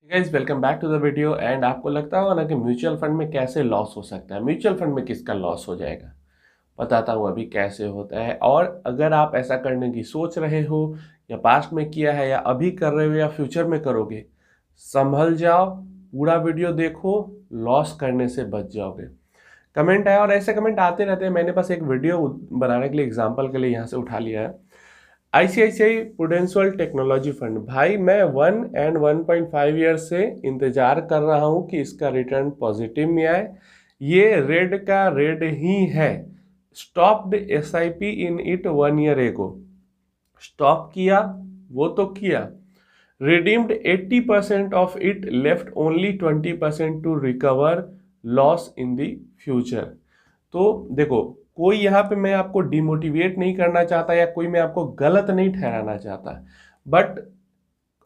Guys welcome back to the video. And आपको लगता होगा ना कि म्यूचुअल फंड में कैसे लॉस हो सकता है, म्यूचुअल फंड में किसका लॉस हो जाएगा। बताता हूँ अभी कैसे होता है। और अगर आप ऐसा करने की सोच रहे हो या पास्ट में किया है या अभी कर रहे हो या फ्यूचर में करोगे, संभल जाओ, पूरा वीडियो देखो, लॉस करने से बच जाओगे। कमेंट आया और ऐसे कमेंट आते रहते हैं। मैंने बस एक वीडियो बनाने के लिए एग्जाम्पल के लिए यहाँ से उठा लिया है। आईसीआईसीआई प्रूडेंशियल टेक्नोलॉजी फंड, भाई मैं 1 और 1.5 ईयर से इंतजार कर रहा हूं कि इसका रिटर्न पॉजिटिव में आए। ये रेड का रेड ही है। Stopped SIP in it 1 year ago. Stop किया, वो तो किया। Redeemed 80% of it, left only 20% to recover loss in the future. तो देखो, कोई यहाँ पे मैं आपको डिमोटिवेट नहीं करना चाहता या कोई मैं आपको गलत नहीं ठहराना चाहता, बट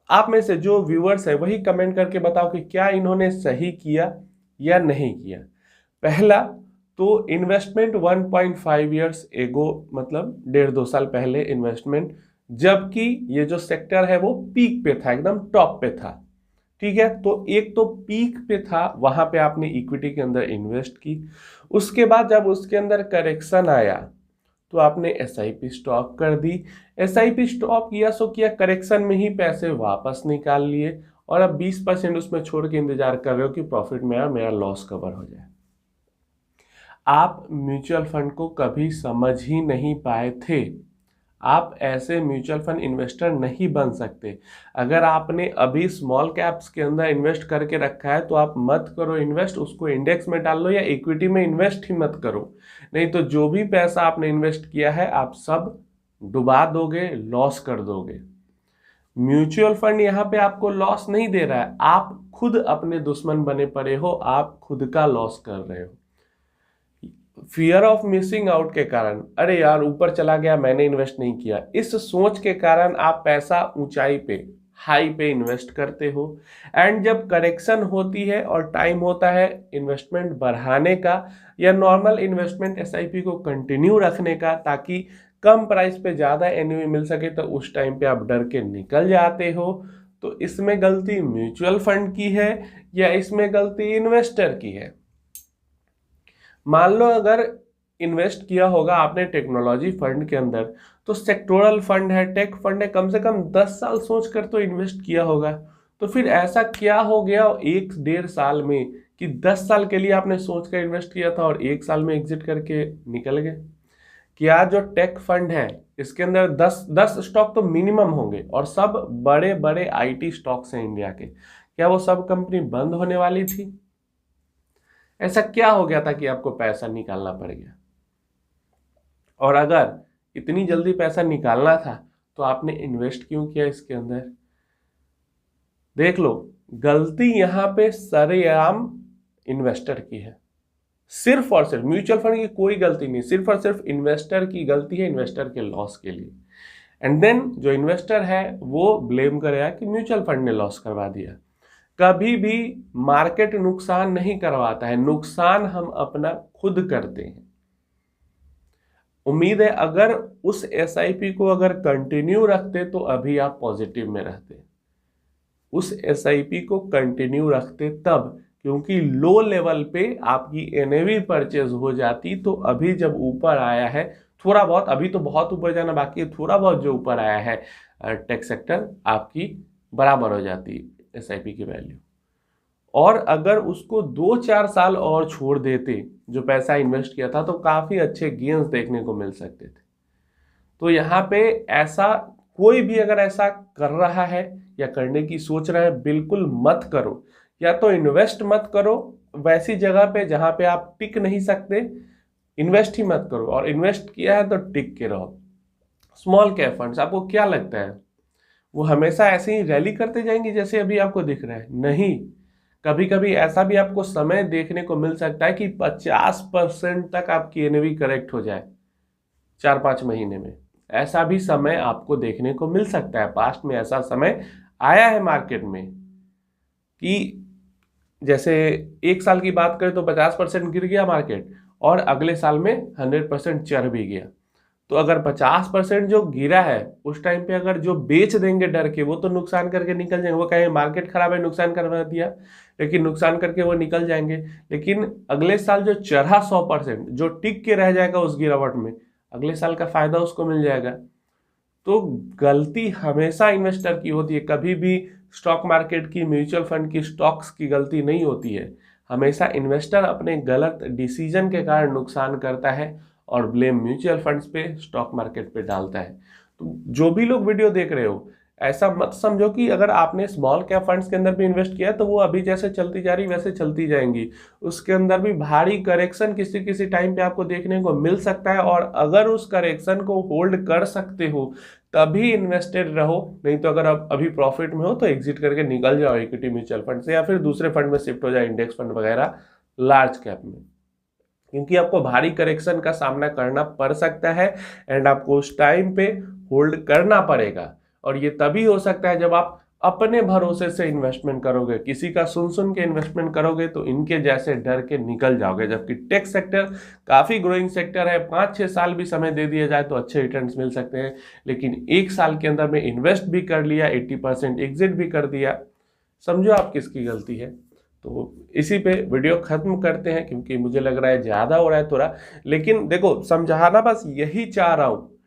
आप में से जो व्यूअर्स है वही कमेंट करके बताओ कि क्या इन्होंने सही किया या नहीं किया। पहला तो इन्वेस्टमेंट 1.5 ईयर्स एगो, मतलब 1.5-2 साल पहले इन्वेस्टमेंट, जबकि ये जो सेक्टर है वो पीक पे था, एकदम टॉप पे था। ठीक है, तो एक तो पीक पे था, वहां पे आपने इक्विटी के अंदर इन्वेस्ट की। उसके बाद जब उसके अंदर करेक्शन आया तो आपने एसआईपी स्टॉप कर दी। एसआईपी स्टॉप किया सो किया, करेक्शन में ही पैसे वापस निकाल लिए और अब 20% उसमें छोड़ के इंतजार कर रहे हो कि प्रॉफिट में मेरा लॉस कवर हो जाए। आप म्यूचुअल फंड को कभी समझ ही नहीं पाए थे। आप ऐसे म्यूचुअल फंड इन्वेस्टर नहीं बन सकते। अगर आपने अभी स्मॉल कैप्स के अंदर इन्वेस्ट करके रखा है तो आप मत करो इन्वेस्ट, उसको इंडेक्स में डाल लो या इक्विटी में इन्वेस्ट ही मत करो। नहीं तो जो भी पैसा आपने इन्वेस्ट किया है आप सब डुबा दोगे, लॉस कर दोगे। म्यूचुअल फंड यहाँ पे आपको लॉस नहीं दे रहा है, आप खुद अपने दुश्मन बने पड़े हो, आप खुद का लॉस कर रहे हो। फियर ऑफ मिसिंग आउट के कारण, अरे यार ऊपर चला गया मैंने इन्वेस्ट नहीं किया, इस सोच के कारण आप पैसा ऊंचाई पे, हाई पे इन्वेस्ट करते हो। एंड जब करेक्शन होती है और टाइम होता है इन्वेस्टमेंट बढ़ाने का या नॉर्मल इन्वेस्टमेंट एसआईपी को कंटिन्यू रखने का ताकि कम प्राइस पे ज्यादा एनयूए मिल सके, तो उस टाइम पे आप डर के निकल जाते हो। तो इसमें गलती म्यूचुअल फंड की है या इसमें गलती इन्वेस्टर की है। मान लो अगर इन्वेस्ट किया होगा आपने टेक्नोलॉजी फंड के अंदर, तो सेक्टोरल फंड है, टेक फंड है, कम से कम 10 साल सोच कर तो इन्वेस्ट किया होगा। तो फिर ऐसा क्या हो गया 1-1.5 साल में कि 10 साल के लिए आपने सोच कर इन्वेस्ट किया था और 1 साल में एग्जिट करके निकल गए। क्या जो टेक फंड है इसके अंदर 10 स्टॉक तो मिनिमम होंगे और सब बड़े बड़े आईटी स्टॉक्स हैं इंडिया के, क्या वो सब कंपनी बंद होने वाली थी? ऐसा क्या हो गया था कि आपको पैसा निकालना पड़ गया? और अगर इतनी जल्दी पैसा निकालना था तो आपने इन्वेस्ट क्यों किया इसके अंदर? देख लो, गलती यहां पे सरेआम इन्वेस्टर की है। सिर्फ और सिर्फ म्यूचुअल फंड की कोई गलती नहीं, सिर्फ और सिर्फ इन्वेस्टर की गलती है, इन्वेस्टर के लॉस के लिए। एंड देन जो इन्वेस्टर है वो ब्लेम करेगा कि म्यूचुअल फंड ने लॉस करवा दिया। कभी भी मार्केट नुकसान नहीं करवाता है, नुकसान हम अपना खुद करते हैं। उम्मीद है अगर उस एसआईपी को अगर कंटिन्यू रखते तो अभी आप पॉजिटिव में रहते। उस एसआईपी को कंटिन्यू रखते तब, क्योंकि लो लेवल पे आपकी एनएवी परचेज हो जाती, तो अभी जब ऊपर आया है थोड़ा बहुत, अभी तो बहुत ऊपर जाना बाकी है, थोड़ा बहुत जो ऊपर आया है टेक सेक्टर, आपकी बराबर हो जाती एसआईपी की वैल्यू। और अगर उसको 2-4 साल और छोड़ देते जो पैसा इन्वेस्ट किया था तो काफी अच्छे गेन्स देखने को मिल सकते थे। तो यहाँ पे ऐसा कोई भी अगर ऐसा कर रहा है या करने की सोच रहा है, बिल्कुल मत करो। या तो इन्वेस्ट मत करो वैसी जगह पे जहां पे आप टिक नहीं सकते, इन्वेस्ट ही मत करो। और इन्वेस्ट किया है तो टिक के रहो। स्मॉल कैप फंड्स, आपको क्या लगता है वो हमेशा ऐसे ही रैली करते जाएंगे जैसे अभी आपको दिख रहा है? नहीं, कभी कभी ऐसा भी आपको समय देखने को मिल सकता है कि 50% तक आपकी एनएवी करेक्ट हो जाए 4-5 महीने में। ऐसा भी समय आपको देखने को मिल सकता है। पास्ट में ऐसा समय आया है मार्केट में कि जैसे 1 साल की बात करें तो 50% गिर गया मार्केट और अगले साल में 100% चढ़ भी गया। तो अगर 50% जो गिरा है उस टाइम पे अगर जो बेच देंगे डर के, वो तो नुकसान करके निकल जाएंगे। वो कहेंगे मार्केट खराब है नुकसान करवा दिया, लेकिन नुकसान करके वो निकल जाएंगे। लेकिन अगले साल जो चढ़ा 100%, जो टिक के रह जाएगा उस गिरावट में, अगले साल का फायदा उसको मिल जाएगा। तो गलती हमेशा इन्वेस्टर की होती है, कभी भी स्टॉक मार्केट की, म्यूचुअल फंड की, स्टॉक्स की गलती नहीं होती है। हमेशा इन्वेस्टर अपने गलत डिसीजन के कारण नुकसान करता है और ब्लेम म्यूचुअल फंड्स पे, स्टॉक मार्केट पे डालता है। तो जो भी लोग वीडियो देख रहे हो, ऐसा मत समझो कि अगर आपने स्मॉल कैप फंड्स के अंदर भी इन्वेस्ट किया तो वो अभी जैसे चलती जा रही वैसे चलती जाएंगी। उसके अंदर भी भारी करेक्शन किसी किसी टाइम पे आपको देखने को मिल सकता है, और अगर उस करेक्शन को होल्ड कर सकते हो तभी इन्वेस्टेड रहो। नहीं तो अगर आप अभी प्रॉफिट में हो तो एग्जिट करके निकल जाओ इक्विटी म्यूचुअल फंड से, या फिर दूसरे फंड में शिफ्ट हो जाए, इंडेक्स फंड वगैरह, लार्ज कैप में। क्योंकि आपको भारी करेक्शन का सामना करना पड़ सकता है एंड आपको उस टाइम पे होल्ड करना पड़ेगा। और ये तभी हो सकता है जब आप अपने भरोसे से इन्वेस्टमेंट करोगे, किसी का सुन सुन के इन्वेस्टमेंट करोगे तो इनके जैसे डर के निकल जाओगे। जबकि टेक सेक्टर काफ़ी ग्रोइंग सेक्टर है, 5-6 साल भी समय दे दिया जाए तो अच्छे रिटर्न्स मिल सकते हैं। लेकिन 1 साल के अंदर में इन्वेस्ट भी कर लिया, 80% एग्जिट भी कर दिया, समझो आप किसकी गलती है। तो इसी पे वीडियो खत्म करते हैं, क्योंकि मुझे लग रहा है ज़्यादा हो रहा है थोड़ा। लेकिन देखो, समझाना बस यही चाह रहा हूँ,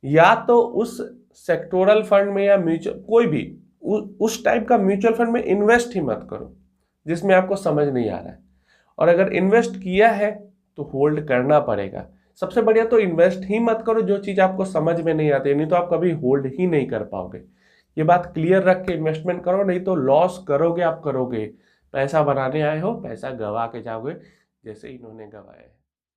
या तो उस सेक्टोरल फंड में या म्यूचुअल कोई भी उस टाइप का म्यूचुअल फंड में इन्वेस्ट ही मत करो जिसमें आपको समझ नहीं आ रहा है। और अगर इन्वेस्ट किया है तो होल्ड करना पड़ेगा। सबसे बढ़िया तो इन्वेस्ट ही मत करो जो चीज़ आपको समझ में नहीं आती, नहीं तो आप कभी होल्ड ही नहीं कर पाओगे। ये बात क्लियर रख के इन्वेस्टमेंट करो, नहीं तो लॉस करोगे आप करोगे। पैसा बनाने आए हो, पैसा गवा के जाओगे, जैसे इन्होंने गवाया है।